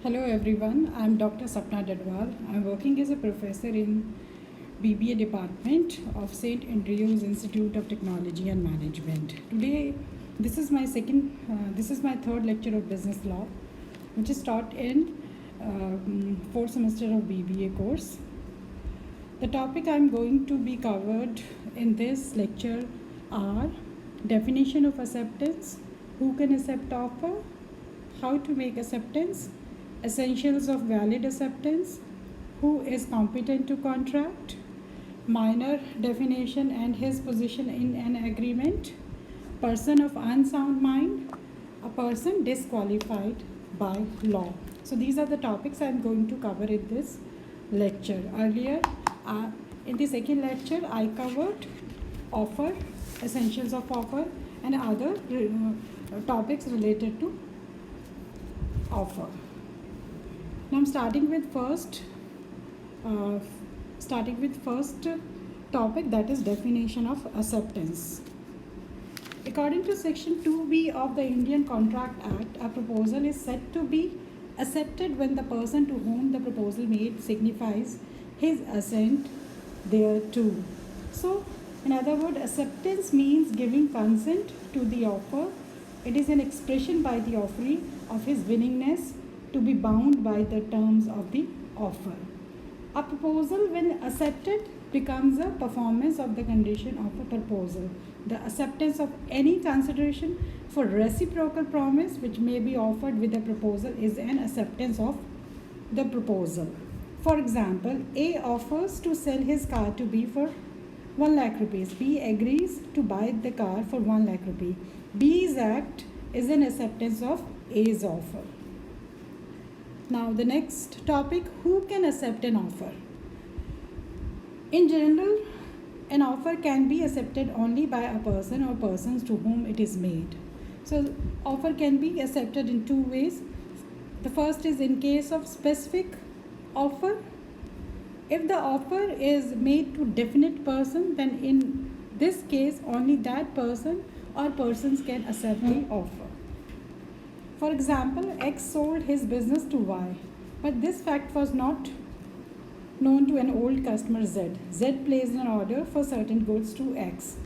Hello everyone, I'm Dr. Sapna Dadwal. I'm working as a professor in BBA department of St. Andrews Institute of Technology and Management. Today, this is my third lecture of business law, which is taught in fourth semester of BBA course. The topic I'm going to be covered in this lecture are definition of acceptance, who can accept offer, how to make acceptance, essentials of valid acceptance, who is competent to contract, minor definition and his position in an agreement, person of unsound mind, a person disqualified by law. So these are the topics I am going to cover in this lecture. Earlier, in the second lecture, I covered offer, essentials of offer, and other topics related to offer. Now I'm starting with first topic, that is definition of acceptance. According to section 2B of the Indian Contract Act, a proposal is said to be accepted when the person to whom the proposal made signifies his assent thereto. So, in other words, acceptance means giving consent to the offer. It is an expression by the offeree of his willingness to be bound by the terms of the offer. A proposal, when accepted, becomes a performance of the condition of a proposal. The acceptance of any consideration for reciprocal promise which may be offered with a proposal is an acceptance of the proposal. For example, A offers to sell his car to B for 1 lakh rupees. B agrees to buy the car for 1 lakh rupees. B's act is an acceptance of A's offer. Now the next topic, who can accept an offer? In general, an offer can be accepted only by a person or persons to whom it is made. So offer can be accepted in two ways. The first is in case of specific offer. If the offer is made to definite person, then in this case only that person or persons can accept the offer. For example, X sold his business to Y, but this fact was not known to an old customer Z. Z placed an order for certain goods to X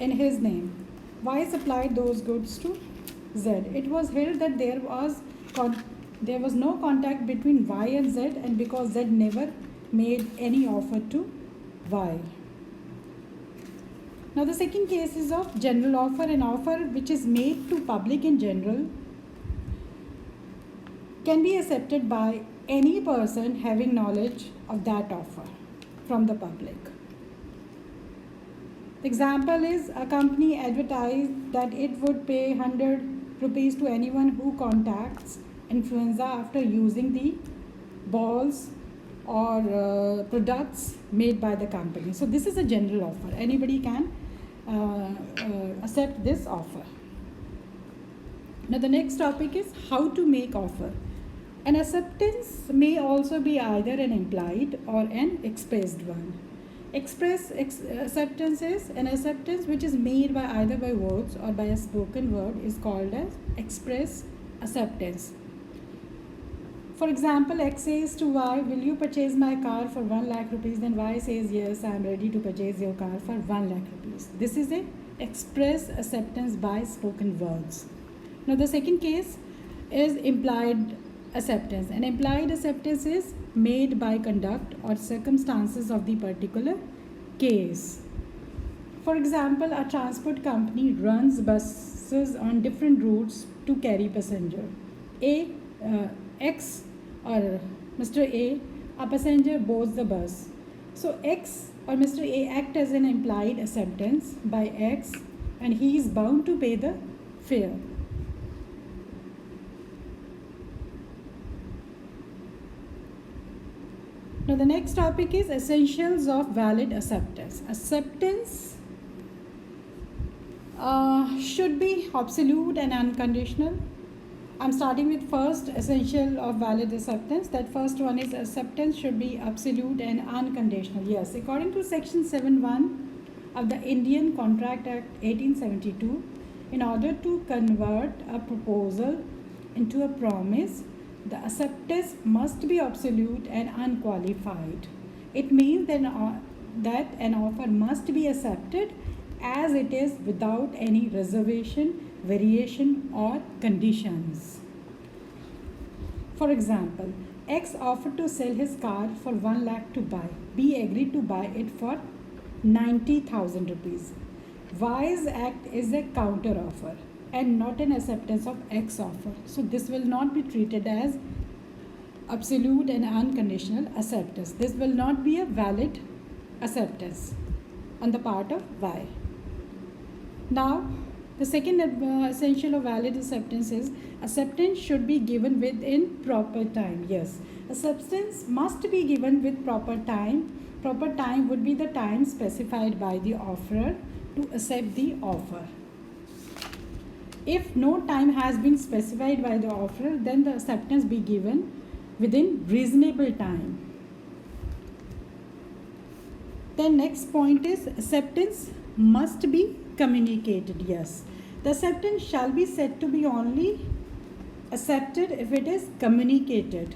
in his name. Y supplied those goods to Z. It was held that there was no contact between Y and Z, and because Z never made any offer to Y. Now the second case is of general offer. An offer which is made to public in general can be accepted by any person having knowledge of that offer from the public. The example is a company advertised that it would pay 100 rupees to anyone who contacts influenza after using the balls or products made by the company. So this is a general offer. Anybody can accept this offer. Now the next topic is how to make offer. An acceptance may also be either an implied or an expressed one. Acceptance is an acceptance which is made by either by words or by a spoken word is called as express acceptance. For example, X says to Y, will you purchase my car for 1 lakh rupees? Then Y says, yes, I am ready to purchase your car for 1 lakh rupees. This is a express acceptance by spoken words. Now the second case is implied acceptance. An implied acceptance is made by conduct or circumstances of the particular case. For example, a transport company runs buses on different routes to carry passenger. X or Mr. A passenger boards the bus. So X or Mr. A act as an implied acceptance by X, and he is bound to pay the fare. Now the next topic is essentials of valid acceptance. Acceptance should be absolute and unconditional. I'm starting with first essential of valid acceptance. That first one is acceptance should be absolute and unconditional. Yes, according to section 7(1) of the Indian Contract Act 1872, in order to convert a proposal into a promise, The acceptance must be absolute and unqualified. It means that an offer must be accepted as it is without any reservation, variation, or conditions. For example, X offered to sell his car for 1 lakh to buy. B agreed to buy it for 90,000 rupees. Y's act is a counter offer and not an acceptance of X offer. So this will not be treated as absolute and unconditional acceptance. This will not be a valid acceptance on the part of Y. Now, the second essential of valid acceptance is acceptance should be given within proper time. Yes, acceptance must be given with proper time. Proper time would be the time specified by the offerer to accept the offer. If no time has been specified by the offerer, then the acceptance be given within reasonable time. The next point is acceptance must be communicated. Yes, the acceptance shall be said to be only accepted if it is communicated.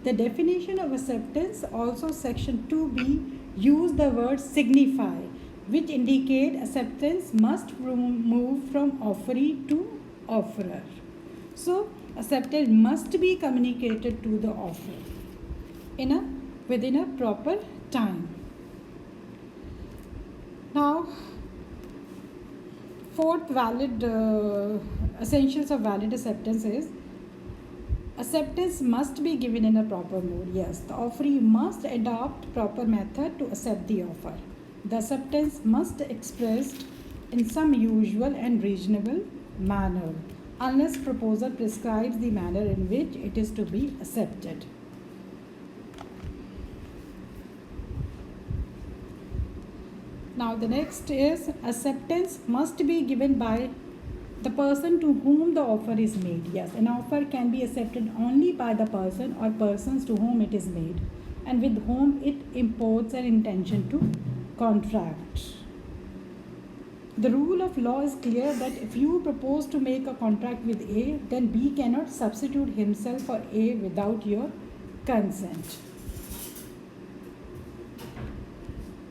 The definition of acceptance, also section 2b, use the word signify, which indicate acceptance must move from offeree to offerer. So acceptance must be communicated to the offerer within a proper time. Now, fourth valid essentials of valid acceptance is acceptance must be given in a proper mode. Yes, the offeree must adopt proper method to accept the offer. The acceptance must be expressed in some usual and reasonable manner, unless proposal prescribes the manner in which it is to be accepted. Now the next is acceptance must be given by the person to whom the offer is made. Yes, an offer can be accepted only by the person or persons to whom it is made and with whom it imports an intention to contract. The rule of law is clear that if you propose to make a contract with A, then B cannot substitute himself for A without your consent.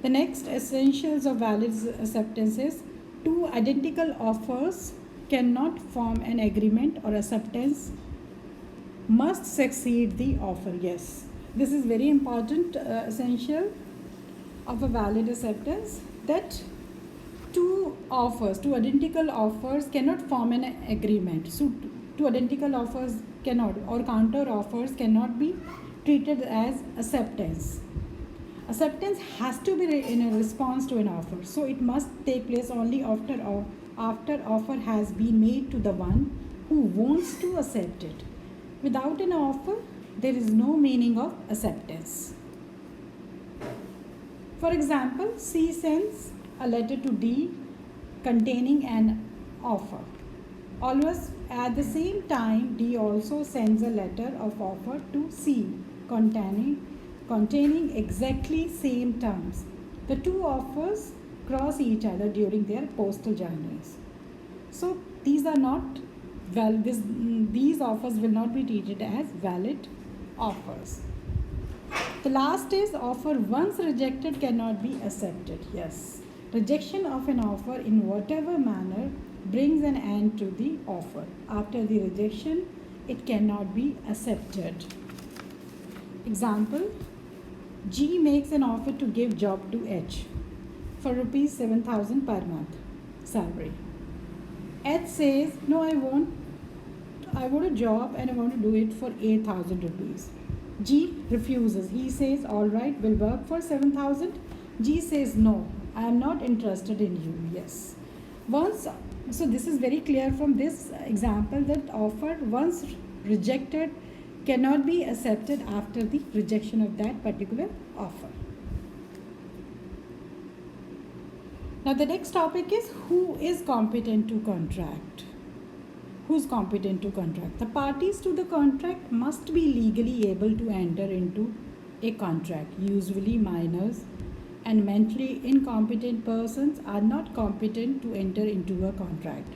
The next essentials of valid acceptance is two identical offers cannot form an agreement or acceptance must succeed the offer. Yes, this is very important essential of a valid acceptance, that two identical offers cannot form an agreement. So two identical offers cannot, or counter offers cannot be treated as acceptance. Acceptance has to be in a response to an offer, so it must take place only after offer has been made to the one who wants to accept it. Without an offer, there is no meaning of acceptance. For example, C sends a letter to D containing an offer. Always at the same time, D also sends a letter of offer to C containing exactly same terms. The two offers cross each other during their postal journeys. So these offers will not be treated as valid offers. The last is offer once rejected cannot be accepted. Yes, rejection of an offer in whatever manner brings an end to the offer. After the rejection, it cannot be accepted. Example, G makes an offer to give job to H for rupees 7,000 per month salary. H says, no, I want a job and I want to do it for 8,000 rupees. G refuses. He says, all right, we'll work for 7,000. G says, no, I am not interested in you. Yes. So this is very clear from this example that offer once rejected cannot be accepted after the rejection of that particular offer. Now the next topic is who is competent to contract. Who's competent to contract? The parties to the contract must be legally able to enter into a contract. Usually minors and mentally incompetent persons are not competent to enter into a contract.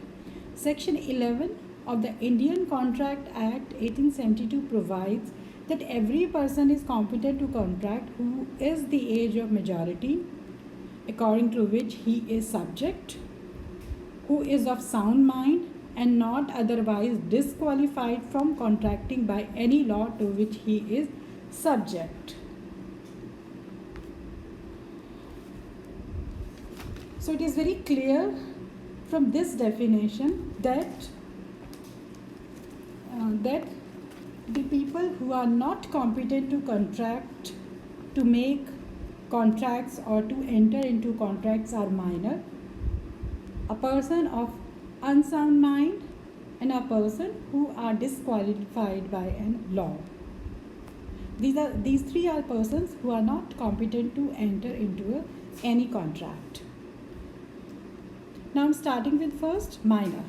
Section 11 of the Indian Contract Act 1872 provides that every person is competent to contract who is the age of majority, according to which he is subject, who is of sound mind and not otherwise disqualified from contracting by any law to which he is subject. So it is very clear from this definition that the people who are not competent to contract, to make contracts or to enter into contracts are minor, a person of unsound mind, and a person who are disqualified by a law. These three are persons who are not competent to enter into any contract. Now I'm starting with first, minor.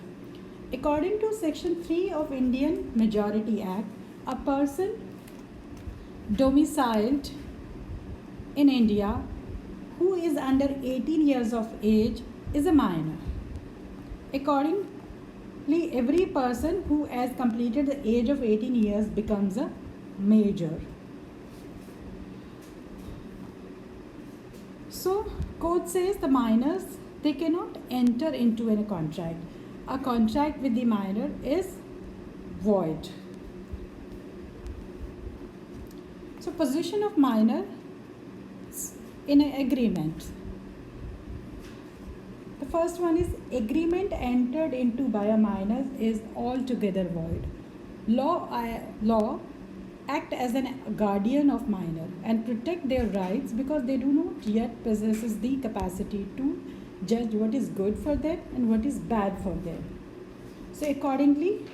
According to Section 3 of Indian Majority Act, a person domiciled in India who is under 18 years of age is a minor. Accordingly, every person who has completed the age of 18 years becomes a major. So, code says the minors, they cannot enter into any contract. A contract with the minor is void. So, position of minor in an agreement. The first one is agreement entered into by a minor is altogether void. Law act as a guardian of minor and protect their rights because they do not yet possesses the capacity to judge what is good for them and what is bad for them. So accordingly,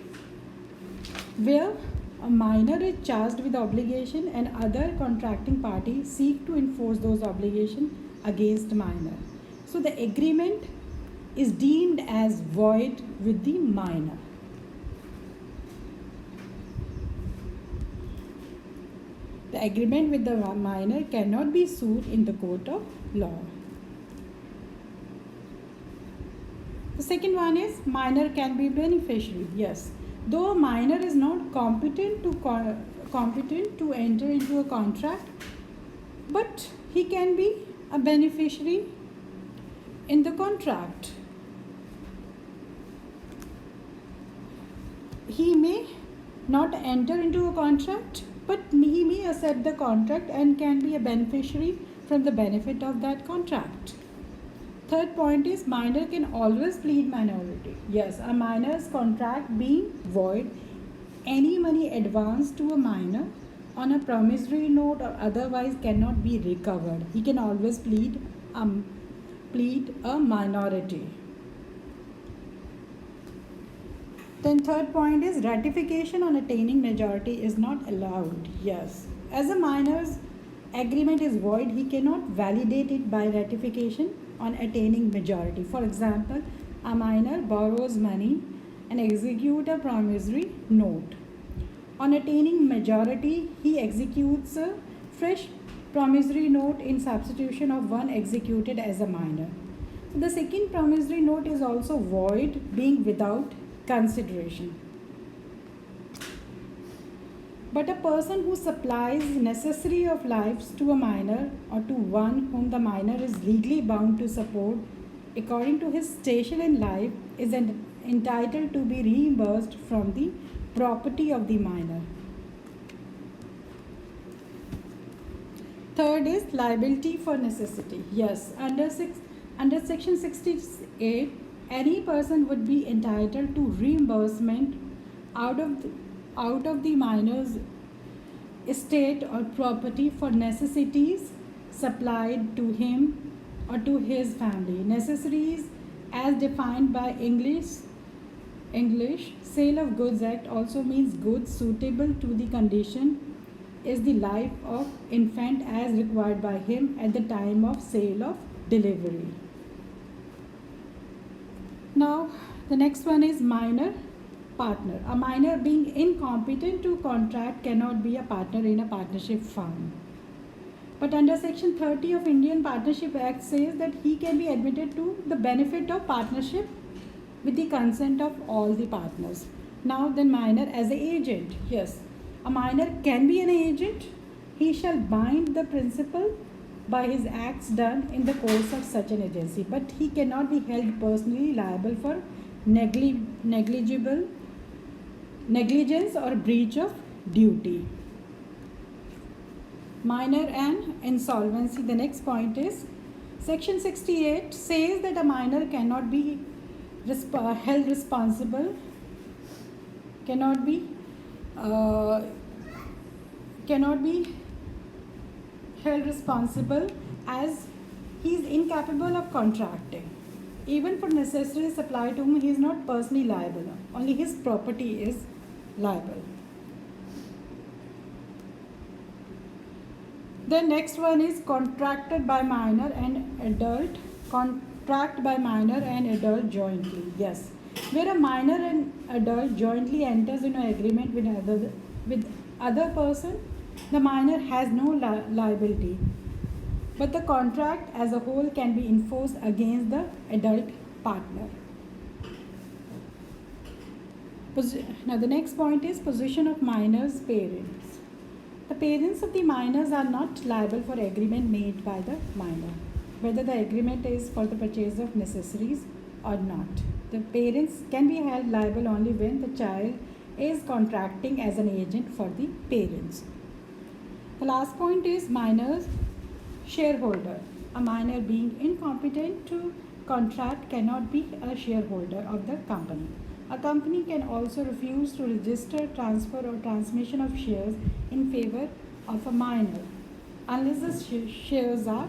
where a minor is charged with obligation and other contracting parties seek to enforce those obligations against minor, so the agreement is deemed as void with the minor. The agreement with the minor cannot be sued in the court of law. The second one is minor can be beneficiary. Yes, though a minor is not competent to enter into a contract, but he can be a beneficiary in the contract. He may not enter into a contract, but he may accept the contract and can be a beneficiary from the benefit of that contract. Third point is minor can always plead minority. Yes, a minor's contract being void, any money advanced to a minor on a promissory note or otherwise cannot be recovered. He can always plead a minority. Then third point is ratification on attaining majority is not allowed. Yes, as a minor's agreement is void, he cannot validate it by ratification on attaining majority. For example, a minor borrows money and executes a promissory note. On attaining majority, he executes a fresh promissory note in substitution of one executed as a minor. The second promissory note is also void, being without consideration. But a person who supplies necessary of lives to a minor or to one whom the minor is legally bound to support according to his station in life is entitled to be reimbursed from the property of the minor. Third is liability for necessity. Yes, under section 68, any person would be entitled to reimbursement out of the minor's estate or property for necessities supplied to him or to his family. Necessaries as defined by English Sale of Goods Act also means goods suitable to the condition is the life of infant as required by him at the time of sale of delivery. Now the next one is minor partner. A minor being incompetent to contract cannot be a partner in a partnership firm. But under section 30 of Indian Partnership Act says that he can be admitted to the benefit of partnership with the consent of all the partners. Now then minor as an agent. Yes, a minor can be an agent. He shall bind the principal by his acts done in the course of such an agency, but he cannot be held personally liable for negligible negligence or breach of duty. Minor and insolvency. The next point is section 68 says that a minor cannot be held responsible, cannot be held responsible as he is incapable of contracting. Even for necessaries supplied to him, he is not personally liable. Only his property is liable. The next one is contracted by minor and adult. Contract by minor and adult jointly. Yes, where a minor and adult jointly enters into an agreement with other person, the minor has no liability, but the contract as a whole can be enforced against the adult partner. Now the next point is position of minor's parents. The parents of the minors are not liable for agreement made by the minor, whether the agreement is for the purchase of necessaries or not. The parents can be held liable only when the child is contracting as an agent for the parents. The last point is minor's shareholder. A minor being incompetent to contract cannot be a shareholder of the company. A company can also refuse to register, transfer, or transmission of shares in favor of a minor unless the shares are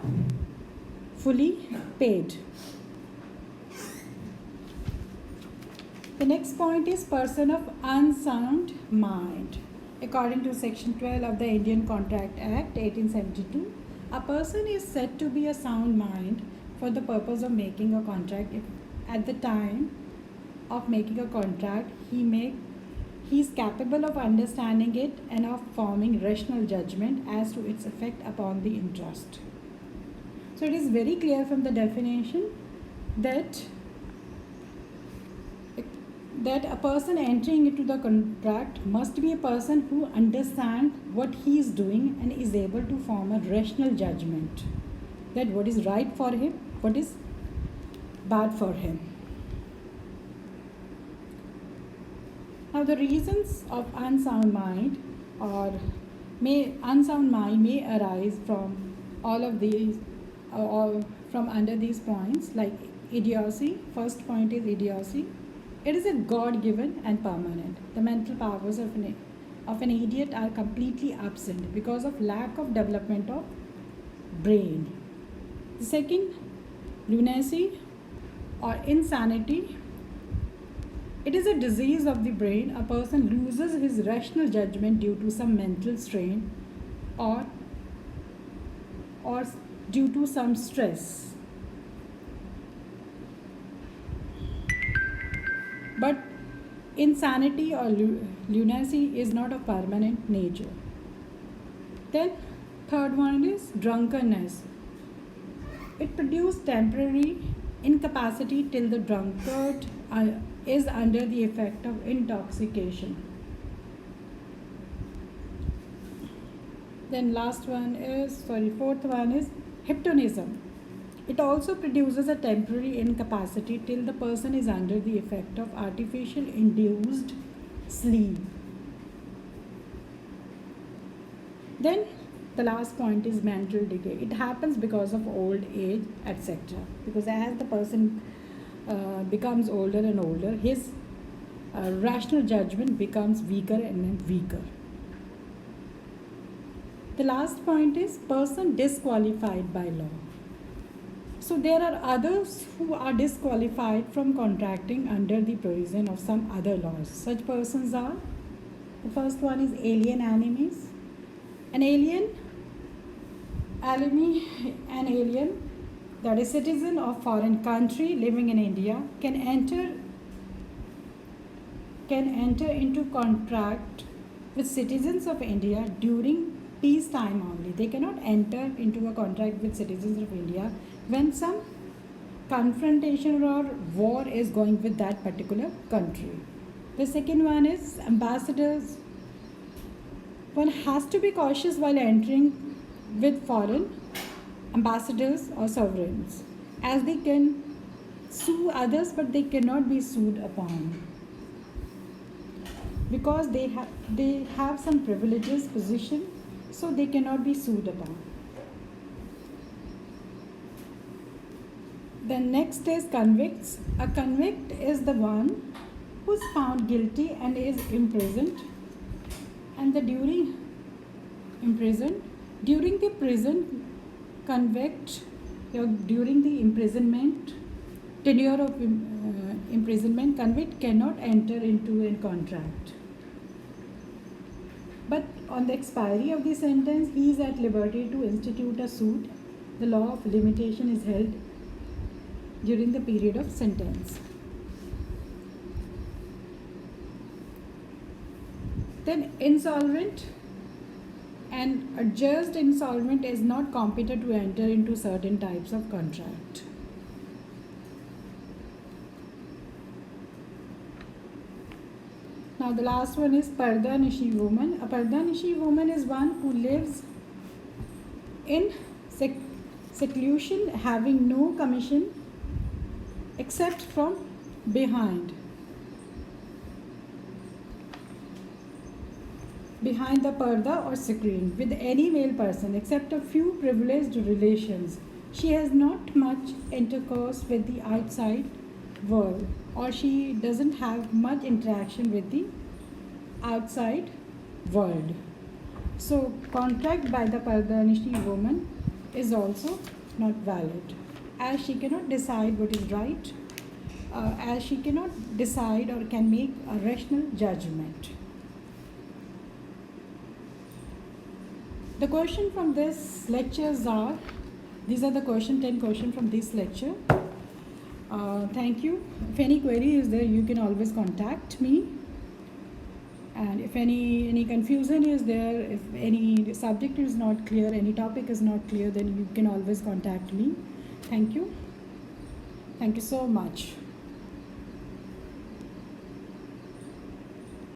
fully paid. The next point is person of unsound mind. According to section 12 of the Indian Contract Act 1872, a person is said to be a sound mind for the purpose of making a contract if at the time of making a contract he is capable of understanding it and of forming rational judgment as to its effect upon the interest. So it is very clear from the definition that a person entering into the contract must be a person who understands what he is doing and is able to form a rational judgment that what is right for him, what is bad for him. Now the reasons of unsound mind may arise from all of these or from under these points, like idiocy. First point is idiocy. It is a God-given and permanent. The mental powers of an idiot are completely absent because of lack of development of brain. The second, lunacy or insanity. It is a disease of the brain. A person loses his rational judgment due to some mental strain or due to some stress. But insanity or lunacy is not of permanent nature. Then third one is drunkenness. It produces temporary incapacity till the drunkard is under the effect of intoxication. Then fourth one is hypnotism. It also produces a temporary incapacity till the person is under the effect of artificial induced sleep. Then the last point is mental decay. It happens because of old age, etc. Because as the person becomes older and older, his rational judgment becomes weaker and weaker. The last point is person disqualified by law. So there are others who are disqualified from contracting under the provision of some other laws. Such persons are, the first one is alien enemies. An alien that is citizen of foreign country living in India can enter into contract with citizens of India during peace time only. They cannot enter into a contract with citizens of India when some confrontation or war is going with that particular country. The second one is ambassadors. One has to be cautious while entering with foreign ambassadors or sovereigns, as they can sue others but they cannot be sued upon, because they have some privileges position, so they cannot be sued upon. Then next is convicts. A convict is the one who is found guilty and is imprisoned, and during the prison convict, during the imprisonment tenure of imprisonment, convict cannot enter into a contract. But on the expiry of the sentence, he is at liberty to institute a suit. The law of limitation is held during the period of sentence. Then insolvent. An adjudged insolvent is not competent to enter into certain types of contract. Now the last one is Pardanishi woman. A Pardanishi woman is one who lives in seclusion, having no commission except from behind the parda or screen with any male person except a few privileged relations. She has not much intercourse with the outside world, or she doesn't have much interaction with the outside world. So contract by the Pardanishi woman is also not valid, as she cannot decide what is right, as she cannot decide or can make a rational judgment. The question from this lectures are, these are the 10 questions from this lecture. Thank you. If any query is there, you can always contact me. And if any confusion is there, if any subject is not clear, any topic is not clear, then you can always contact me. Thank you. Thank you so much.